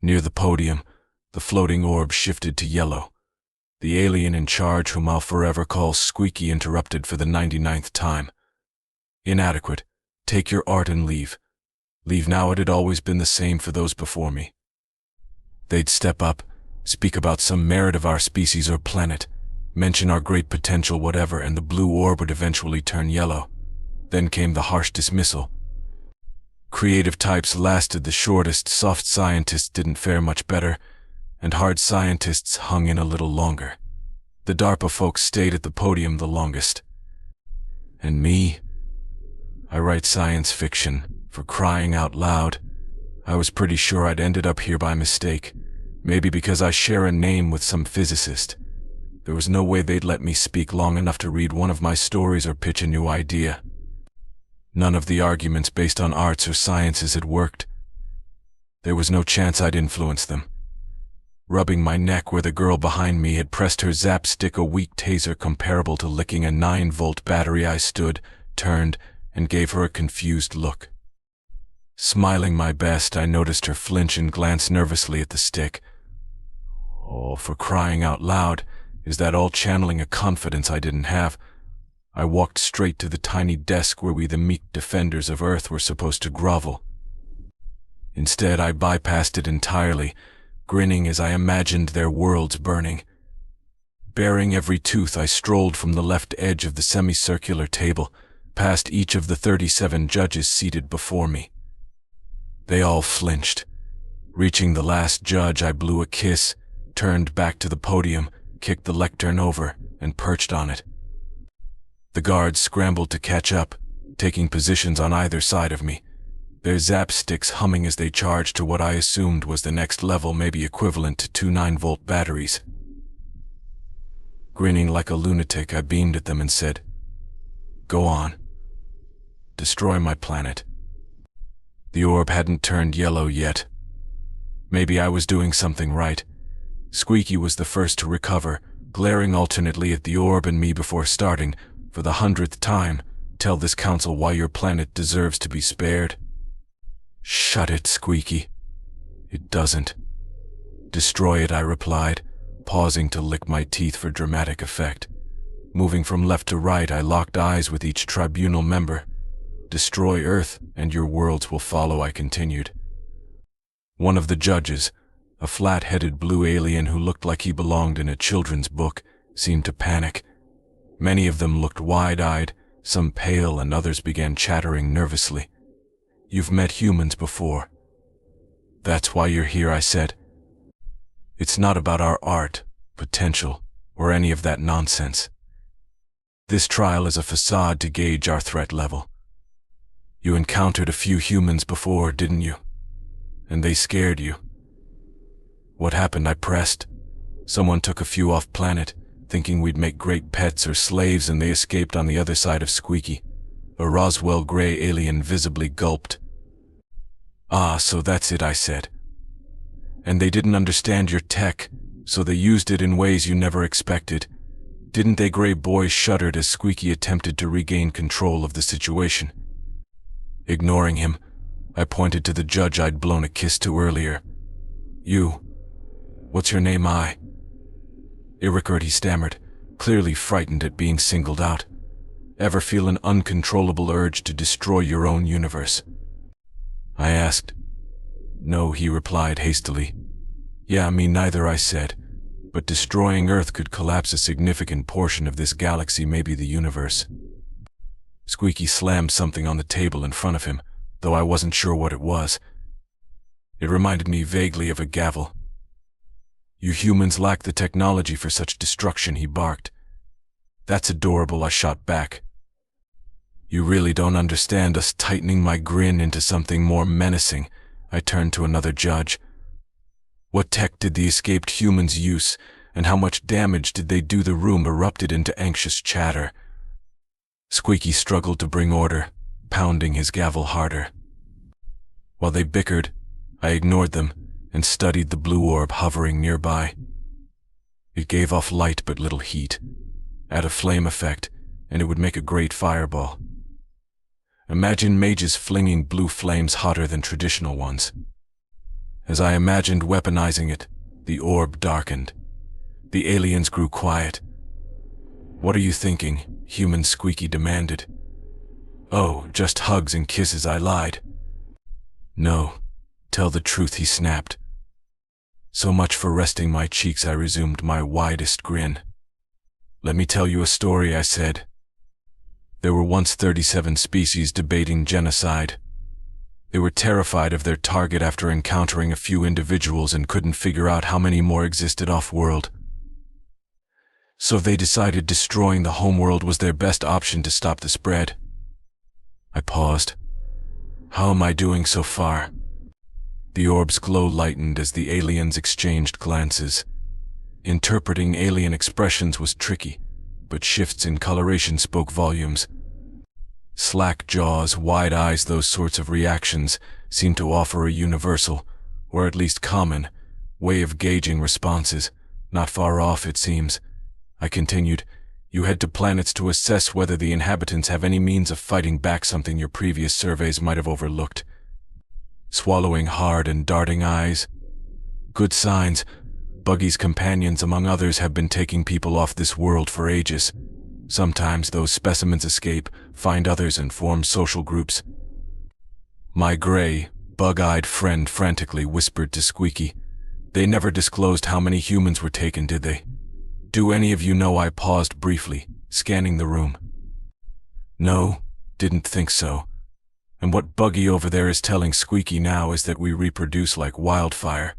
Near the podium, the floating orb shifted to yellow. The alien in charge, whom I'll forever call Squeaky, interrupted for the 99th time. Inadequate. Take your art and leave. Leave now. It had always been the same for those before me. They'd step up, speak about some merit of our species or planet, mention our great potential, whatever, and the blue orb would eventually turn yellow. Then came the harsh dismissal. Creative types lasted the shortest, soft scientists didn't fare much better, and hard scientists hung in a little longer. The DARPA folks stayed at the podium the longest. And me? I write science fiction, for crying out loud. I was pretty sure I'd ended up here by mistake, maybe because I share a name with some physicist. There was no way they'd let me speak long enough to read one of my stories or pitch a new idea. None of the arguments based on arts or sciences had worked. There was no chance I'd influence them. Rubbing my neck where the girl behind me had pressed her zap stick, a weak taser comparable to licking a 9-volt battery, I stood, turned, and gave her a confused look. Smiling my best, I noticed her flinch and glance nervously at the stick. Oh, for crying out loud, is that all channeling a confidence I didn't have? I walked straight to the tiny desk where we, the meek defenders of Earth, were supposed to grovel. Instead, I bypassed it entirely, grinning as I imagined their worlds burning. Baring every tooth, I strolled from the left edge of the semicircular table, past each of the 37 judges seated before me. They all flinched. Reaching the last judge, I blew a kiss, turned back to the podium, kicked the lectern over, and perched on it. The guards scrambled to catch up, taking positions on either side of me, their zap sticks humming as they charged to what I assumed was the next level, maybe equivalent to 2 9-volt batteries. Grinning like a lunatic, I beamed at them and said, "Go on. Destroy my planet." The orb hadn't turned yellow yet. Maybe I was doing something right. Squeaky was the first to recover, glaring alternately at the orb and me before starting, for the 100th time, "Tell this council why your planet deserves to be spared." "Shut it, Squeaky." "It doesn't." "Destroy it," I replied, pausing to lick my teeth for dramatic effect. Moving from left to right, I locked eyes with each tribunal member. "Destroy Earth, and your worlds will follow," I continued. One of the judges, a flat-headed blue alien who looked like he belonged in a children's book, seemed to panic. Many of them looked wide-eyed, some pale, and others began chattering nervously. "You've met humans before." "That's why you're here," I said. "It's not about our art, potential, or any of that nonsense. This trial is a facade to gauge our threat level. You encountered a few humans before, didn't you? And they scared you." "What happened?" I pressed. "Someone took a few off planet, thinking we'd make great pets or slaves, and they escaped on the other side of Squeaky." A Roswell gray alien visibly gulped. "Ah, so that's it," I said. "And they didn't understand your tech, so they used it in ways you never expected. Didn't they?" Gray Boy shuddered as Squeaky attempted to regain control of the situation. Ignoring him, I pointed to the judge I'd blown a kiss to earlier. "You. What's your name?" "Irrecord," he stammered, clearly frightened at being singled out. "Ever feel an uncontrollable urge to destroy your own universe?" I asked. "No," he replied hastily. "Yeah, me neither," I said. "But destroying Earth could collapse a significant portion of this galaxy, maybe the universe." Squeaky slammed something on the table in front of him, though I wasn't sure what it was. It reminded me vaguely of a gavel. "You humans lack the technology for such destruction," he barked. "That's adorable," I shot back. "You really don't understand us." Tightening my grin into something more menacing, I turned to another judge. "What tech did the escaped humans use, and how much damage did they do?" The room erupted into anxious chatter. Squeaky struggled to bring order, pounding his gavel harder. While they bickered, I ignored them and studied the blue orb hovering nearby. It gave off light but little heat. Add a flame effect, and it would make a great fireball. Imagine mages flinging blue flames hotter than traditional ones. As I imagined weaponizing it, the orb darkened. The aliens grew quiet. "What are you thinking?" human Squeaky demanded. "Oh, just hugs and kisses," I lied. "No, tell the truth," he snapped. "So much for resting my cheeks," I resumed my widest grin. "Let me tell you a story," I said. There were once 37 species debating genocide. They were terrified of their target after encountering a few individuals and couldn't figure out how many more existed off-world. So they decided destroying the homeworld was their best option to stop the spread. I paused. How am I doing so far? The orb's glow lightened as the aliens exchanged glances. Interpreting alien expressions was tricky, but shifts in coloration spoke volumes. Slack jaws, wide eyes, those sorts of reactions seemed to offer a universal, or at least common, way of gauging responses. Not far off, it seems. I continued, "You head to planets to assess whether the inhabitants have any means of fighting back, something your previous surveys might have overlooked." Swallowing hard and darting eyes. "Good signs. Buggy's companions, among others, have been taking people off this world for ages. Sometimes those specimens escape, find others, and form social groups." My gray, bug-eyed friend frantically whispered to Squeaky, "They never disclosed how many humans were taken, did they? Do any of you know?" I paused briefly, scanning the room. "No, didn't think so. And what Buggy over there is telling Squeaky now is that we reproduce like wildfire.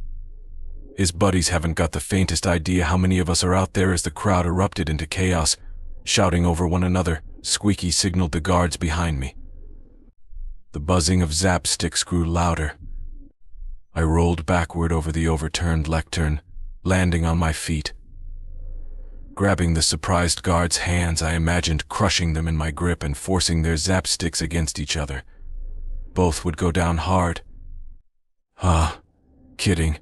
His buddies haven't got the faintest idea how many of us are out there." As the crowd erupted into chaos, shouting over one another, Squeaky signaled the guards behind me. The buzzing of zap sticks grew louder. I rolled backward over the overturned lectern, landing on my feet. Grabbing the surprised guards' hands, I imagined crushing them in my grip and forcing their zap sticks against each other. Both would go down hard. Kidding.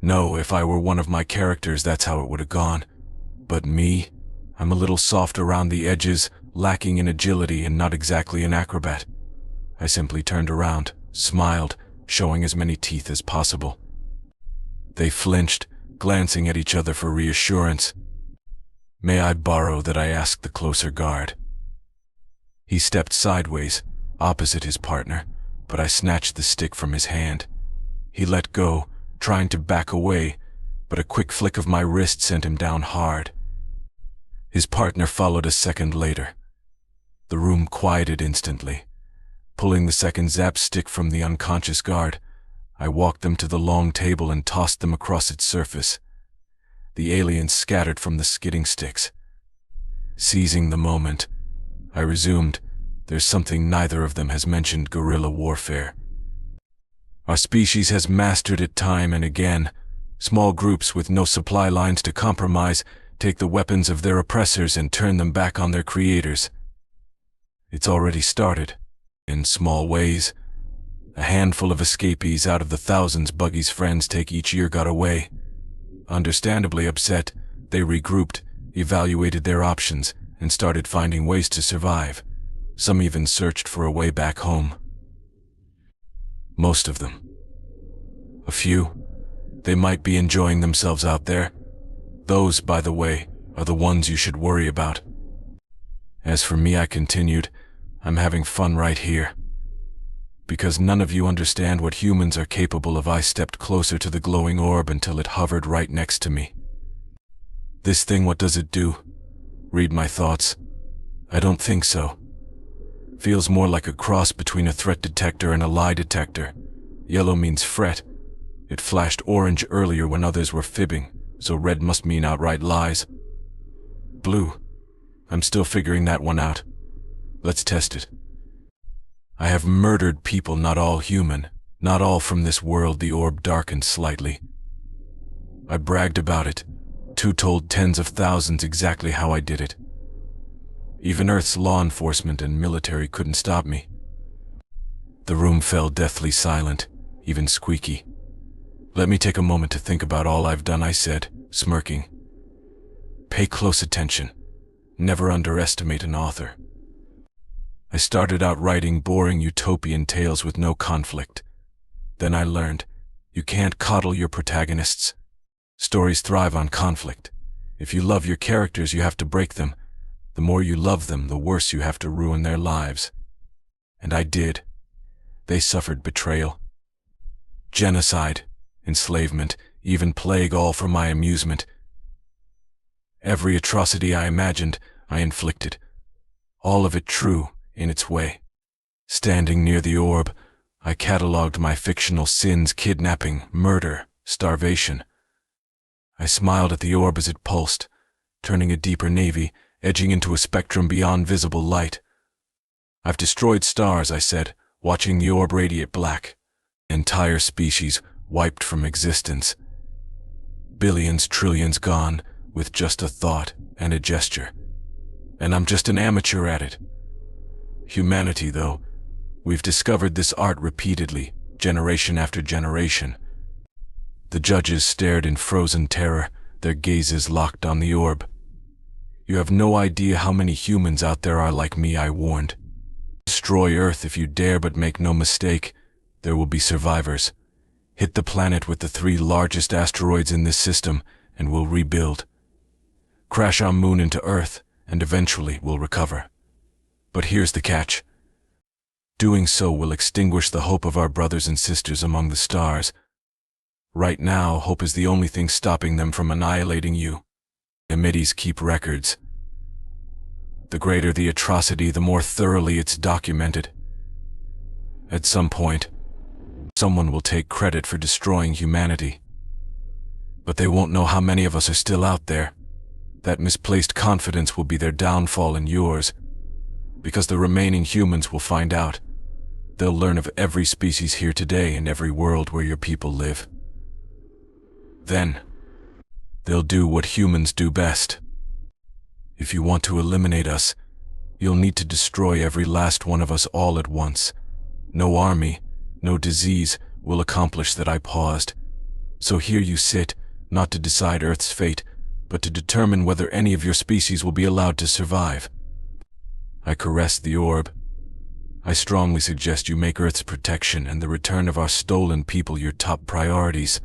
No, if I were one of my characters, that's how it would have gone. But me? I'm a little soft around the edges, lacking in agility and not exactly an acrobat. I simply turned around, smiled, showing as many teeth as possible. They flinched, glancing at each other for reassurance. "May I borrow that?" I asked the closer guard. He stepped sideways, opposite his partner, but I snatched the stick from his hand. He let go, trying to back away, but a quick flick of my wrist sent him down hard. His partner followed a second later. The room quieted instantly. Pulling the second zap stick from the unconscious guard, I walked them to the long table and tossed them across its surface. The aliens scattered from the skidding sticks. Seizing the moment, I resumed, "There's something neither of them has mentioned: guerrilla warfare. Our species has mastered it time and again. Small groups with no supply lines to compromise take the weapons of their oppressors and turn them back on their creators. It's already started, in small ways. A handful of escapees out of the thousands Buggy's friends take each year got away. Understandably upset, they regrouped, evaluated their options, and started finding ways to survive. Some even searched for a way back home. Most of them. A few. They might be enjoying themselves out there. Those, by the way, are the ones you should worry about. As for me," I continued, "I'm having fun right here. Because none of you understand what humans are capable of." I stepped closer to the glowing orb until it hovered right next to me. "This thing, what does it do? Read my thoughts?" "I don't think so. Feels more like a cross between a threat detector and a lie detector. Yellow means fret. It flashed orange earlier when others were fibbing, so red must mean outright lies. Blue. I'm still figuring that one out. Let's test it. I have murdered people, not all human, not all from this world." The orb darkened slightly. I bragged about it, told tens of thousands exactly how I did it. Even Earth's law enforcement and military couldn't stop me. The room fell deathly silent, even Squeaky. "Let me take a moment to think about all I've done," I said, smirking. "Pay close attention. Never underestimate an author. I started out writing boring utopian tales with no conflict. Then I learned You can't coddle your protagonists. Stories thrive on conflict. If you love your characters, you have to break them. The more you love them, the worse you have to ruin their lives. And I did. They suffered betrayal, genocide, enslavement, even plague, all for my amusement. Every atrocity I imagined, I inflicted. All of it true, in its way. Standing near the orb, I catalogued my fictional sins: kidnapping, murder, starvation. I smiled at the orb as it pulsed, turning a deeper navy, edging into a spectrum beyond visible light. I've destroyed stars, I said, watching the orb radiate black. Entire species wiped from existence. Billions, trillions gone, with just a thought and a gesture. And I'm just an amateur at it. Humanity, though, we've discovered this art repeatedly, generation after generation. The judges stared in frozen terror, their gazes locked on the orb. You have no idea how many humans out there are like me, I warned. Destroy Earth if you dare, but make no mistake, there will be survivors. Hit the planet with the 3 largest asteroids in this system, and we'll rebuild. Crash our moon into Earth, and eventually we'll recover. But here's the catch. Doing so will extinguish the hope of our brothers and sisters among the stars. Right now, hope is the only thing stopping them from annihilating you. Committees keep records. The greater the atrocity, the more thoroughly it's documented. At some point, someone will take credit for destroying humanity. But they won't know how many of us are still out there. That misplaced confidence will be their downfall and yours, because the remaining humans will find out. They'll learn of every species here today and every world where your people live. Then, they'll do what humans do best. If you want to eliminate us, you'll need to destroy every last one of us all at once. No army, no disease will accomplish that. I paused. So here you sit, not to decide Earth's fate, but to determine whether any of your species will be allowed to survive. I caressed the orb. I strongly suggest you make Earth's protection and the return of our stolen people your top priorities.